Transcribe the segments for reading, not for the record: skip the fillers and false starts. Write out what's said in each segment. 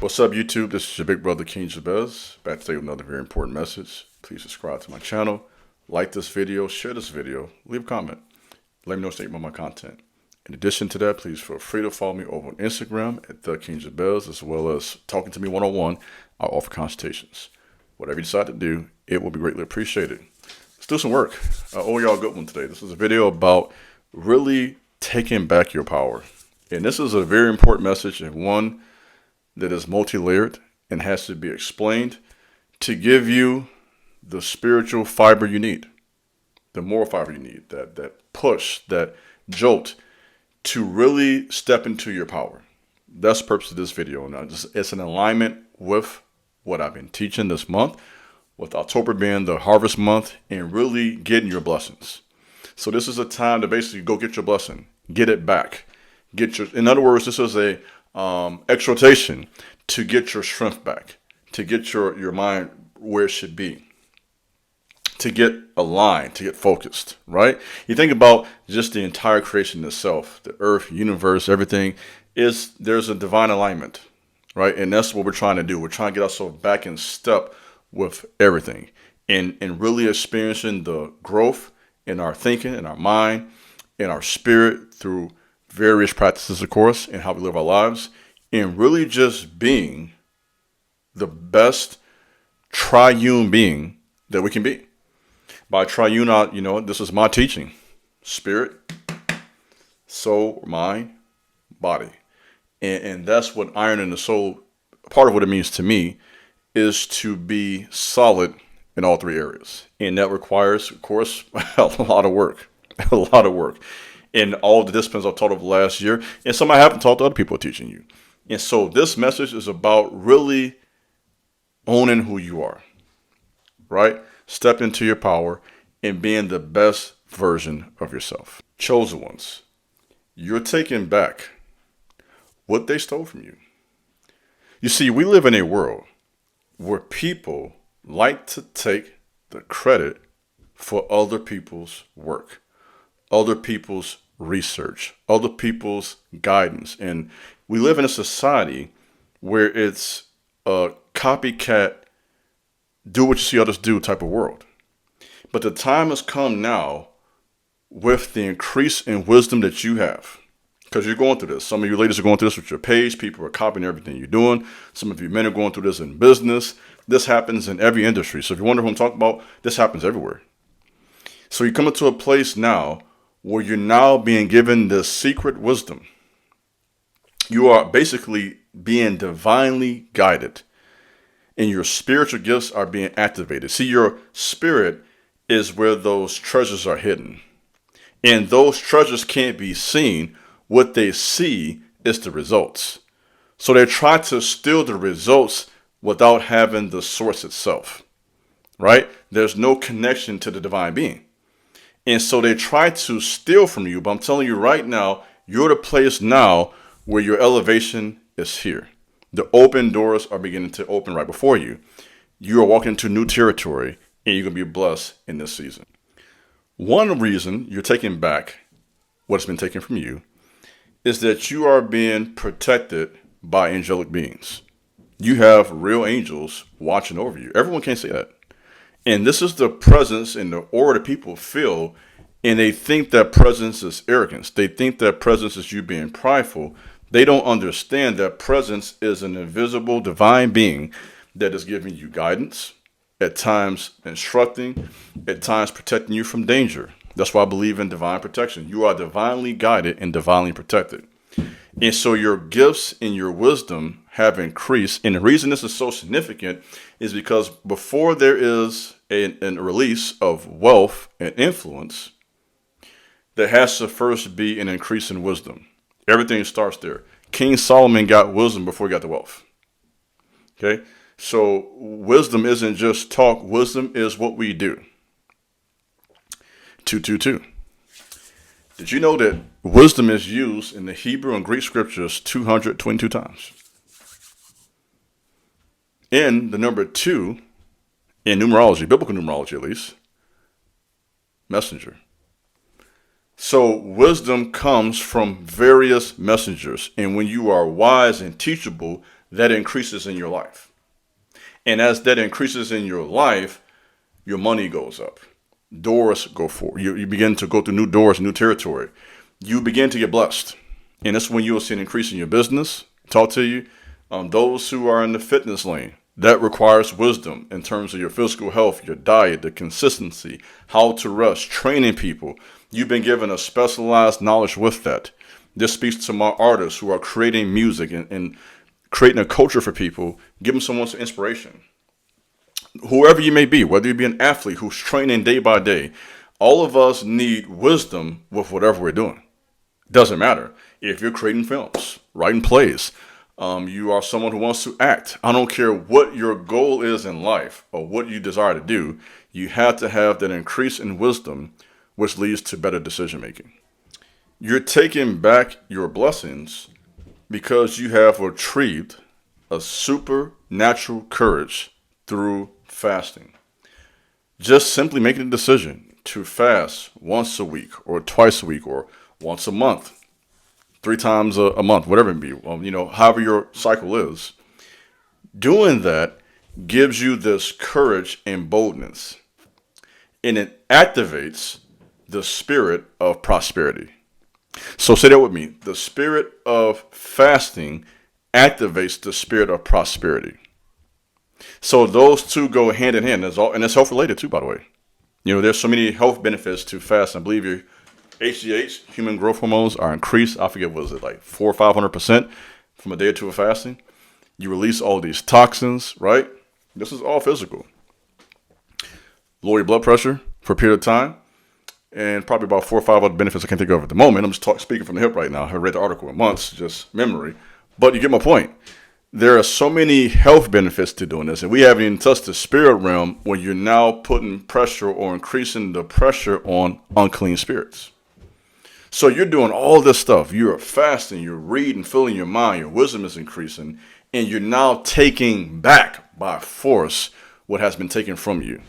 What's up, YouTube? This is your big brother, King Jabez, back today with another very important message. Please subscribe to my channel, like this video, share this video, leave a comment. Let me know what you think about my content. In addition to that, please feel free to follow me over on Instagram at the King Jabez, as well as talking to me one-on-one. I offer consultations. Whatever you decide to do, it will be greatly appreciated. Let's do some work. I owe y'all a good one today. This is a video about really taking back your power. And this is a very important message, and one that is multi-layered and has to be explained to give you the spiritual fiber you need, the moral fiber you need, that push, that jolt to really step into your power. That's the purpose of this video. And it's in alignment with what I've been teaching this month, with October being the harvest month, and really getting your blessings. So this is a time to basically go get your blessing, get it back. In other words, this is a exhortation to get your strength back, to get your mind where it should be, to get aligned, to get focused, right? You think about just the entire creation itself, the earth, universe, everything, there's a divine alignment, right? And that's what we're trying to do. We're trying to get ourselves back in step with everything and really experiencing the growth in our thinking, in our mind, in our spirit through various practices, of course, and how we live our lives, and really just being the best triune being that we can be. By triune, this is my teaching: spirit, soul, mind, body. And that's what iron in the soul, part of what it means to me, is to be solid in all three areas. And that requires, of course, a lot of work, a lot of work. In all the disciplines I've taught over the last year, and some I haven't taught to other people teaching you. And so this message is about really owning who you are, right? Step into your power and being the best version of yourself. Chosen ones, you're taking back what they stole from you. You see, we live in a world where people like to take the credit for other people's work, other people's research, other people's guidance. And we live in a society where it's a copycat, do what you see others do type of world. But the time has come now with the increase in wisdom that you have, because you're going through this. Some of you ladies are going through this with your page. People are copying everything you're doing. Some of you men are going through this in business. This happens in every industry. So if you wonder who I'm talking about, this happens everywhere. So you're coming to a place now where you're now being given this secret wisdom. You are basically being divinely guided, and your spiritual gifts are being activated. See, your spirit is where those treasures are hidden, and those treasures can't be seen. What they see is the results. So they try to steal the results without having the source itself, right? There's no connection to the divine being. And so they try to steal from you, but I'm telling you right now, you're the place now where your elevation is here. The open doors are beginning to open right before you. You are walking into new territory, and you're going to be blessed in this season. One reason you're taking back what's been taken from you is that you are being protected by angelic beings. You have real angels watching over you. Everyone can't say that. And this is the presence and the aura that people feel, and they think that presence is arrogance. They think that presence is you being prideful. They don't understand that presence is an invisible divine being that is giving you guidance, at times instructing, at times protecting you from danger. That's why I believe in divine protection. You are divinely guided and divinely protected. And so your gifts and your wisdom have increased. And the reason this is so significant is because before there is a release of wealth and influence, there has to first be an increase in wisdom. Everything starts there. King Solomon got wisdom before he got the wealth. Okay? So wisdom isn't just talk. Wisdom is what we do. 222. Did you know that wisdom is used in the Hebrew and Greek scriptures 222 times? In the number 2, in numerology, biblical numerology at least, messenger. So wisdom comes from various messengers. And when you are wise and teachable, that increases in your life. And as that increases in your life, your money goes up. Doors go forward. You begin to go through new doors, new territory. You begin to get blessed. And that's when you'll see an increase in your business. Talk to you. Those who are in the fitness lane, that requires wisdom in terms of your physical health, your diet, the consistency, how to rest, training people. You've been given a specialized knowledge with that. This speaks to my artists who are creating music and creating a culture for people, giving someone some inspiration. Whoever you may be, whether you be an athlete who's training day by day, all of us need wisdom with whatever we're doing. Doesn't matter if you're creating films, writing plays, you are someone who wants to act. I don't care what your goal is in life or what you desire to do. You have to have that increase in wisdom, which leads to better decision making. You're taking back your blessings because you have retrieved a supernatural courage through fasting. Just simply making a decision to fast once a week or twice a week or once a month, 3 times a month, whatever it be, however your cycle is. Doing that gives you this courage and boldness, and it activates the spirit of prosperity. So say that with me. The spirit of fasting activates the spirit of prosperity. So those two go hand in hand, and it's health related too, by the way. There's so many health benefits to fast. I believe your HGH, human growth hormones, are increased. I forget, what was it, like 400 or 500% from a day or two of fasting? You release all these toxins, right? This is all physical. Lower your blood pressure for a period of time, and probably about 4 or 5 other benefits I can't think of at the moment. I'm just speaking from the hip right now. I haven't read the article in months, just memory. But you get my point. There are so many health benefits to doing this, and we haven't even touched the spirit realm when you're now putting pressure or increasing the pressure on unclean spirits. So you're doing all this stuff. You're fasting, you're reading, filling your mind, your wisdom is increasing, and you're now taking back by force what has been taken from you.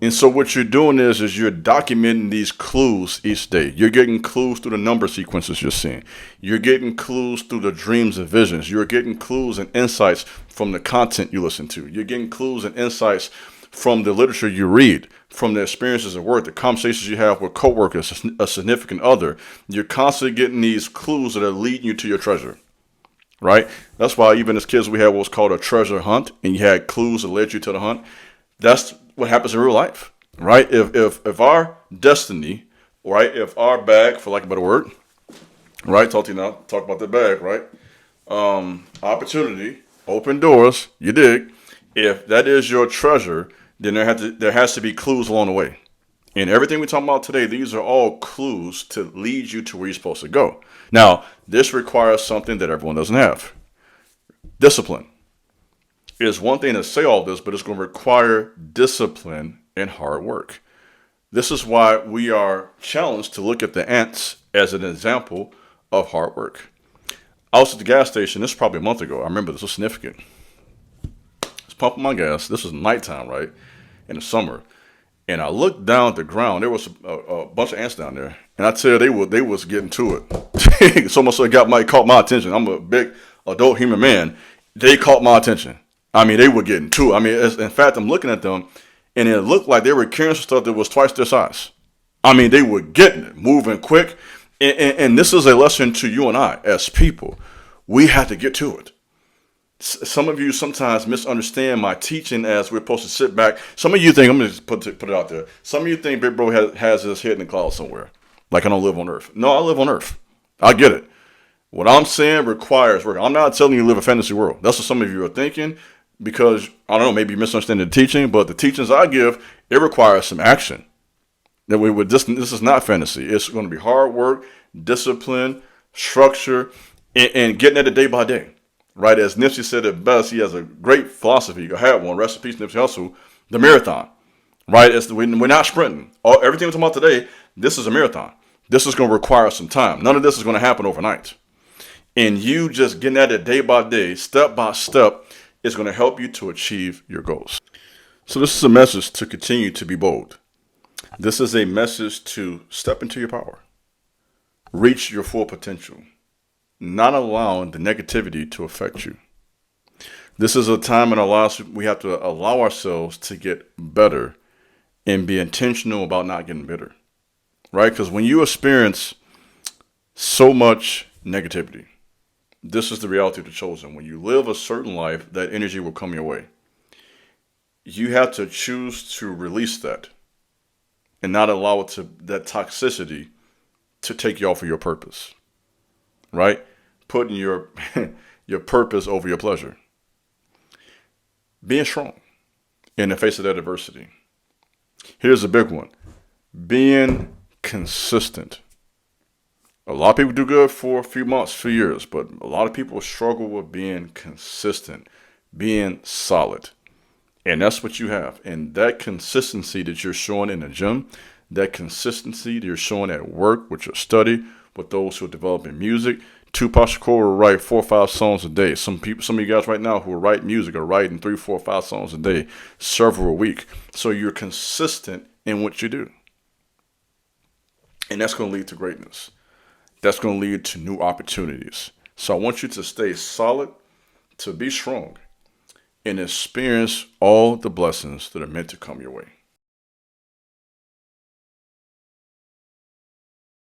And so what you're doing is you're documenting these clues each day. You're getting clues through the number sequences you're seeing. You're getting clues through the dreams and visions. You're getting clues and insights from the content you listen to. You're getting clues and insights from the literature you read, from the experiences at work, the conversations you have with coworkers, a significant other. You're constantly getting these clues that are leading you to your treasure, right? That's why even as kids we had what's called a treasure hunt, and you had clues that led you to the hunt. That's what happens in real life, right? If our destiny, right, if our bag, for lack of a better word, right, talk about the bag, right? Opportunity, open doors, you dig. If that is your treasure, then there has to be clues along the way. And everything we're talking about today, these are all clues to lead you to where you're supposed to go. Now, this requires something that everyone doesn't have. Discipline. It's one thing to say all this, but it's going to require discipline and hard work. This is why we are challenged to look at the ants as an example of hard work. I was at the gas station, this is probably a month ago. I remember this was significant. I was pumping my gas. This was nighttime, right? In the summer. And I looked down at the ground. There was a bunch of ants down there. And I tell you, they was getting to it. So much so it caught my attention. I'm a big adult human man. They caught my attention. I mean, they were getting to it. I mean, in fact, I'm looking at them, and it looked like they were carrying some stuff that was twice their size. I mean, they were getting it, moving quick. And this is a lesson to you and I as people. We have to get to it. Some of you sometimes misunderstand my teaching as we're supposed to sit back. Some of you think, I'm going to just put it out there. Some of you think Big Bro has his head in the clouds somewhere. Like I don't live on earth. No, I live on earth. I get it. What I'm saying requires work. I'm not telling you to live a fantasy world. That's what some of you are thinking. Because, I don't know, maybe you misunderstand the teaching, but the teachings I give, it requires some action. This is not fantasy. It's going to be hard work, discipline, structure, and getting at it day by day. Right? As Nipsey said it best, he has a great philosophy. You had one. Rest in peace, Nipsey Hussle. The marathon. Right? We're not sprinting. Everything we're talking about today, this is a marathon. This is going to require some time. None of this is going to happen overnight. And you just getting at it day by day, step by step, is going to help you to achieve your goals. So this is a message to continue to be bold. This is a message to step into your power. Reach your full potential. Not allowing the negativity to affect you. This is a time in our lives we have to allow ourselves to get better and be intentional about not getting bitter, right? Because when you experience so much negativity, this is the reality of the chosen. When you live a certain life, that energy will come your way. You have to choose to release that and not allow it to that toxicity to take you off of your purpose, right? Putting your your purpose over your pleasure. Being strong in the face of that adversity. Here's a big one. Being consistent. A lot of people do good for a few months, few years, but a lot of people struggle with being consistent, being solid. And that's what you have. And that consistency that you're showing in the gym, that consistency that you're showing at work, with your study, with those who are developing music. Tupac Shakur will write 4 or 5 songs a day. Some of you guys right now who write music are writing 3, 4, 5 songs a day, several a week. So you're consistent in what you do. And that's going to lead to greatness. That's going to lead to new opportunities. So I want you to stay solid, to be strong, and experience all the blessings that are meant to come your way.